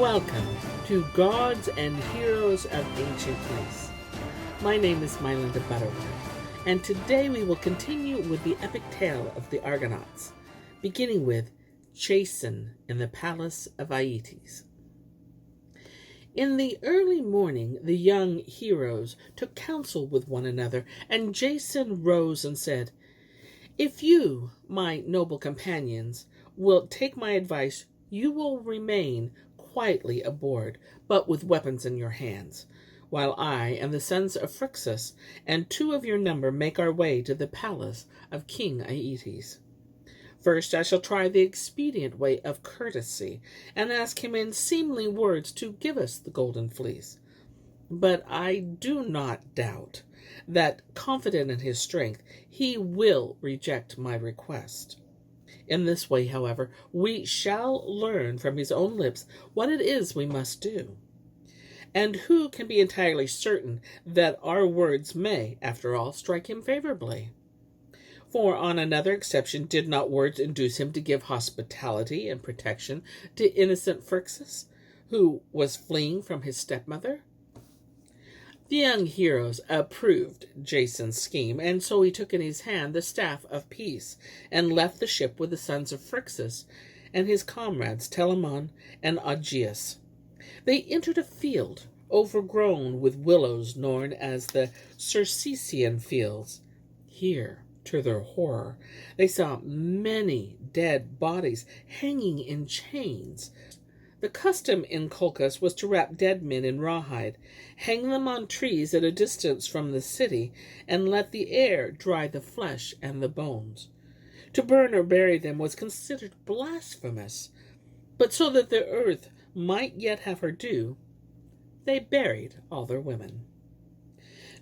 Welcome to Gods and Heroes of Ancient Greece. My name is MyLinda Butterworth, and today we will continue with the epic tale of the Argonauts, beginning with Jason in the Palace of Aeetes. In the early morning, the young heroes took counsel with one another, and Jason rose and said, "If you, my noble companions, will take my advice, you will remain quietly aboard, but with weapons in your hands, while I and the sons of Phrixus and 2 of your number make our way to the palace of King Aeetes. First, I shall try the expedient way of courtesy, and ask him in seemly words to give us the golden fleece. But I do not doubt that, confident in his strength, he will reject my request. In this way, however, we shall learn from his own lips what it is we must do. And who can be entirely certain that our words may, after all, strike him favorably? For on another exception, did not words induce him to give hospitality and protection to innocent Phrixus, who was fleeing from his stepmother?" The young heroes approved Jason's scheme, and so he took in his hand the staff of peace, and left the ship with the sons of Phrixus and his comrades Telamon and Augeas. They entered a field overgrown with willows known as the Circassian fields. Here, to their horror, they saw many dead bodies hanging in chains. The custom in Colchis was to wrap dead men in rawhide, hang them on trees at a distance from the city, and let the air dry the flesh and the bones. To burn or bury them was considered blasphemous, but so that the earth might yet have her due, they buried all their women.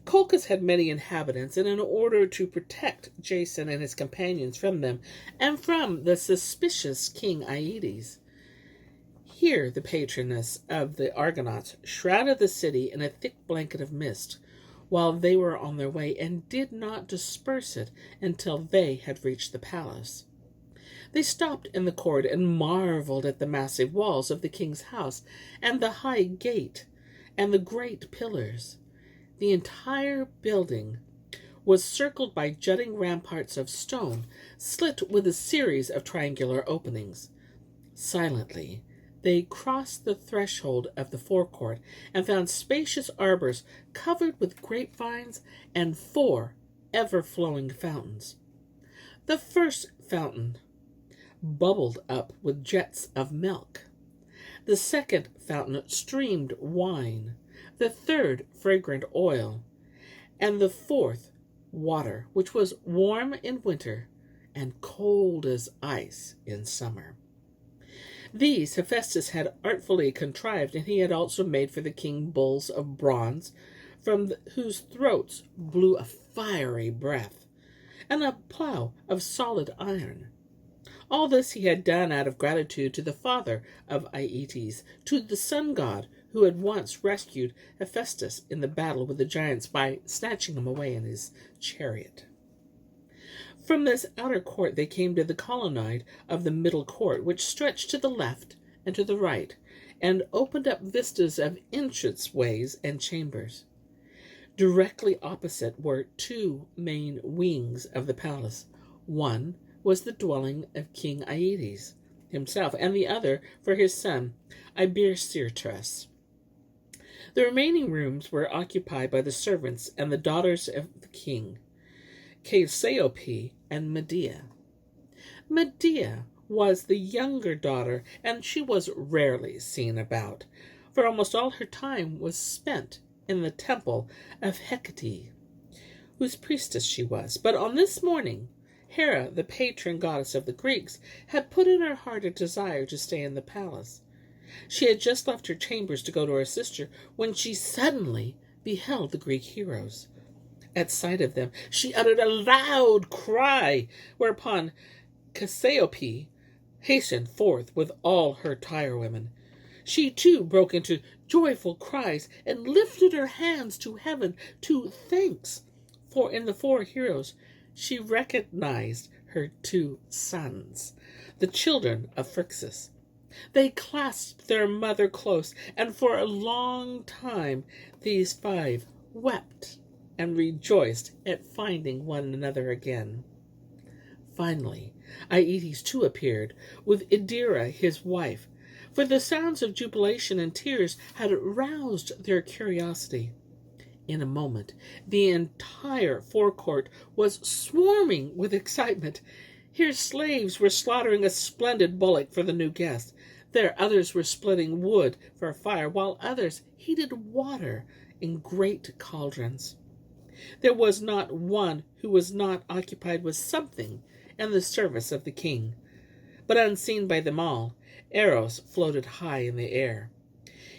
Colchis had many inhabitants, and in order to protect Jason and his companions from them, and from the suspicious King Aeetes, here the patroness of the Argonauts shrouded the city in a thick blanket of mist while they were on their way, and did not disperse it until they had reached the palace. They stopped in the court and marveled at the massive walls of the king's house, and the high gate, and the great pillars. The entire building was circled by jutting ramparts of stone, slit with a series of triangular openings. Silently, they crossed the threshold of the forecourt and found spacious arbors covered with grapevines and 4 ever-flowing fountains. The first fountain bubbled up with jets of milk. The second fountain streamed wine, the third fragrant oil, and the 4th water, which was warm in winter and cold as ice in summer. These Hephaestus had artfully contrived, and he had also made for the king bulls of bronze, from whose throats blew a fiery breath, and a plough of solid iron. All this he had done out of gratitude to the father of Aeetes, to the sun god who had once rescued Hephaestus in the battle with the giants by snatching him away in his chariot. From this outer court they came to the colonnade of the middle court, which stretched to the left and to the right, and opened up vistas of entranceways and chambers. Directly opposite were 2 main wings of the palace. One was the dwelling of King Aeetes himself, and the other for his son Ibircirtus. The remaining rooms were occupied by the servants and the daughters of the king, Cassiope and Medea. Medea was the younger daughter, and she was rarely seen about, for almost all her time was spent in the temple of Hecate, whose priestess she was. But on this morning, Hera, the patron goddess of the Greeks, had put in her heart a desire to stay in the palace. She had just left her chambers to go to her sister when she suddenly beheld the Greek heroes. At sight of them, she uttered a loud cry, whereupon Cassiope hastened forth with all her tirewomen. She, too, broke into joyful cries and lifted her hands to heaven to thanks, for in the 4 heroes she recognized her 2 sons, the children of Phrixus. They clasped their mother close, and for a long time these five wept and rejoiced at finding one another again. Finally, Aeetes too appeared, with Idira his wife, for the sounds of jubilation and tears had roused their curiosity. In a moment, the entire forecourt was swarming with excitement. Here slaves were slaughtering a splendid bullock for the new guest. There others were splitting wood for a fire, while others heated water in great cauldrons. There was not one who was not occupied with something in the service of the king. But unseen by them all, arrows floated high in the air.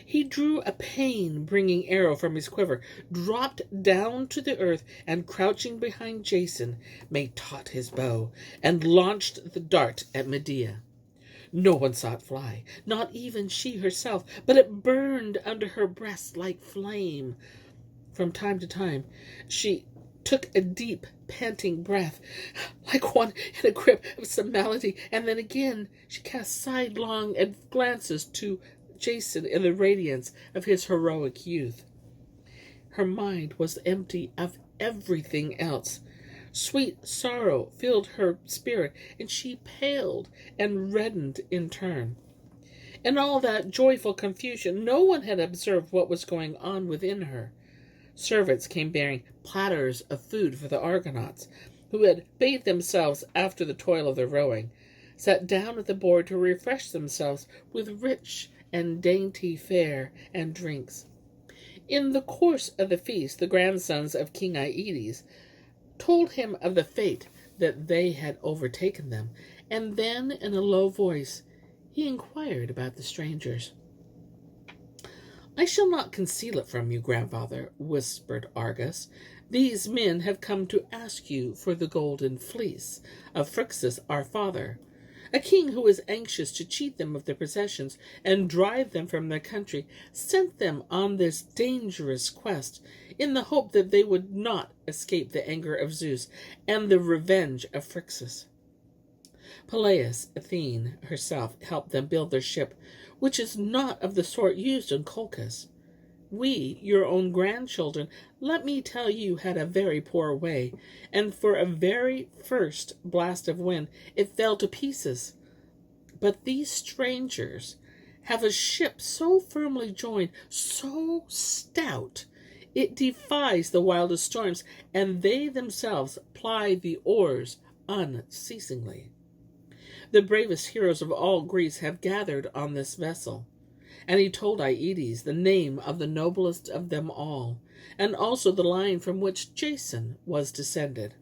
He drew a pain-bringing arrow from his quiver, dropped down to the earth, and crouching behind Jason, made taut his bow, and launched the dart at Medea. No one saw it fly, not even she herself, but it burned under her breast like flame. From time to time, she took a deep, panting breath, like one in a grip of some malady, and then again she cast sidelong glances to Jason in the radiance of his heroic youth. Her mind was empty of everything else. Sweet sorrow filled her spirit, and she paled and reddened in turn. In all that joyful confusion, no one had observed what was going on within her. Servants came bearing platters of food for the Argonauts, who had bathed themselves after the toil of their rowing, sat down at the board to refresh themselves with rich and dainty fare and drinks. In the course of the feast, the grandsons of King Aeetes told him of the fate that they had overtaken them, and then in a low voice he inquired about the strangers. "I shall not conceal it from you, grandfather," whispered Argus. "These men have come to ask you for the golden fleece of Phrixus our father. A king who is anxious to cheat them of their possessions and drive them from their country sent them on this dangerous quest in the hope that they would not escape the anger of Zeus and the revenge of Phrixus. Palace Athene herself helped them build their ship, which is not of the sort used in Colchis. We, your own grandchildren, let me tell you, had a very poor way, and for a very first blast of wind it fell to pieces. But these strangers have a ship so firmly joined, so stout, it defies the wildest storms, and they themselves ply the oars unceasingly. The bravest heroes of all Greece have gathered on this vessel." And he told Aeetes the name of the noblest of them all, and also the line from which Jason was descended.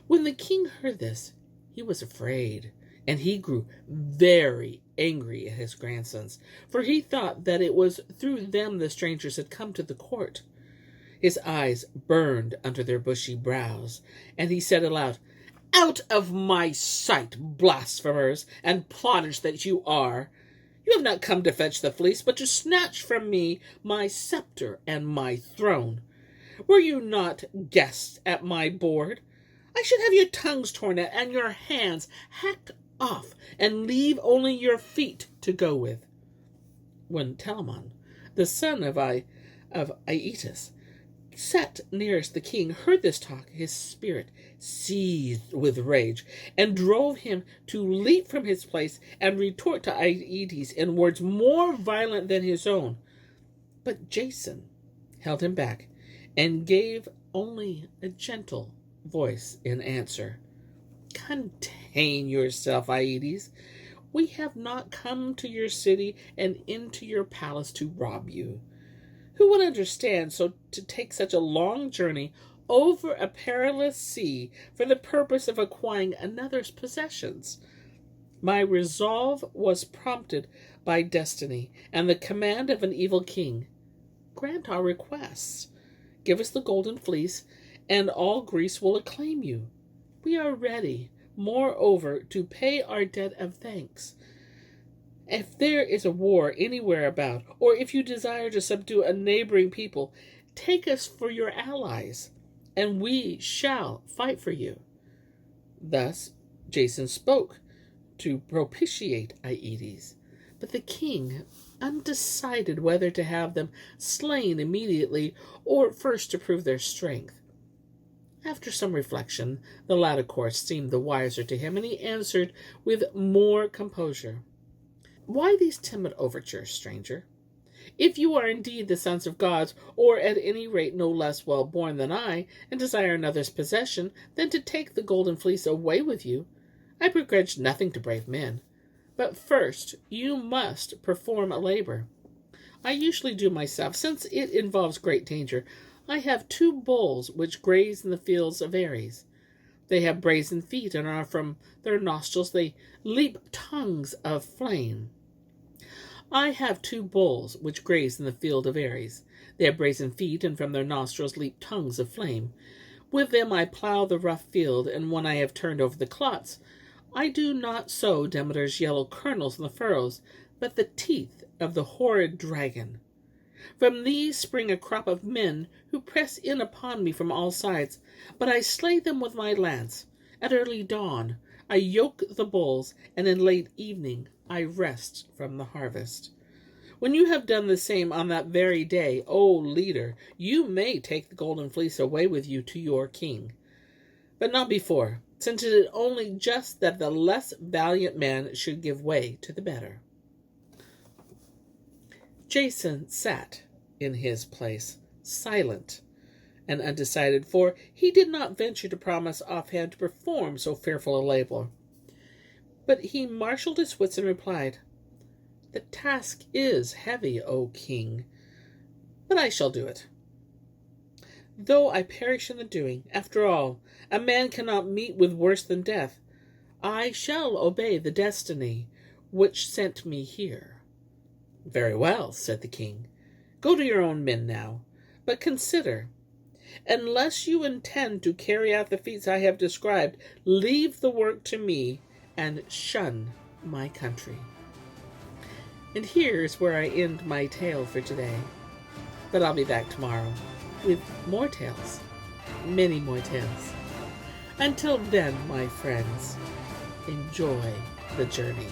When the king heard this, he was afraid, and he grew very angry at his grandsons, for he thought that it was through them the strangers had come to the court. His eyes burned under their bushy brows, and he said aloud, "Out of my sight, blasphemers and plotters that you are! You have not come to fetch the fleece, but to snatch from me my scepter and my throne. Were you not guests at my board? I should have your tongues torn out and your hands hacked off, and leave only your feet to go with." When Telamon, the son of Aeetes, sat nearest the king, heard this talk, his spirit seethed with rage, and drove him to leap from his place and retort to Aeetes in words more violent than his own. But Jason held him back, and gave only a gentle voice in answer. "Contain yourself, Aeetes. We have not come to your city and into your palace to rob you. Who would understand to take such a long journey over a perilous sea for the purpose of acquiring another's possessions? My resolve was prompted by destiny and the command of an evil king. Grant our requests. Give us the golden fleece, and all Greece will acclaim you. We are ready, moreover, to pay our debt of thanks. If there is a war anywhere about, or if you desire to subdue a neighboring people, take us for your allies, and we shall fight for you." Thus Jason spoke to propitiate Aeetes. But the king, undecided whether to have them slain immediately or first to prove their strength. After some reflection, the latter course seemed the wiser to him, and he answered with more composure, "Why these timid overtures, stranger? If you are indeed the sons of gods, or at any rate no less well born than I, and desire another's possession than to take the golden fleece away with you, I begrudge nothing to brave men. But first you must perform a labor. I usually do myself, since it involves great danger. I have 2 bulls which graze in the fields of Aeetes. They have brazen feet, and are from their nostrils they leap tongues of flame. I have 2 bulls which graze in the field of Aeetes. They have brazen feet, and from their nostrils leap tongues of flame. With them I plough the rough field, and when I have turned over the clots, I do not sow Demeter's yellow kernels in the furrows, but the teeth of the horrid dragon. From these spring a crop of men who press in upon me from all sides, but I slay them with my lance. At early dawn I yoke the bulls, and in late evening I rest from the harvest. When you have done the same on that very day, O leader, you may take the golden fleece away with you to your king. But not before, since it is only just that the less valiant man should give way to the better." Jason sat in his place, silent and undecided, for he did not venture to promise offhand to perform so fearful a labor. But he marshaled his wits and replied, "The task is heavy, O king, but I shall do it. Though I perish in the doing, after all, a man cannot meet with worse than death. I shall obey the destiny which sent me here." "Very well," said the king. "Go to your own men now. But consider, unless you intend to carry out the feats I have described, leave the work to me and shun my country." And here's where I end my tale for today. But I'll be back tomorrow with more tales, many more tales. Until then, my friends, enjoy the journey.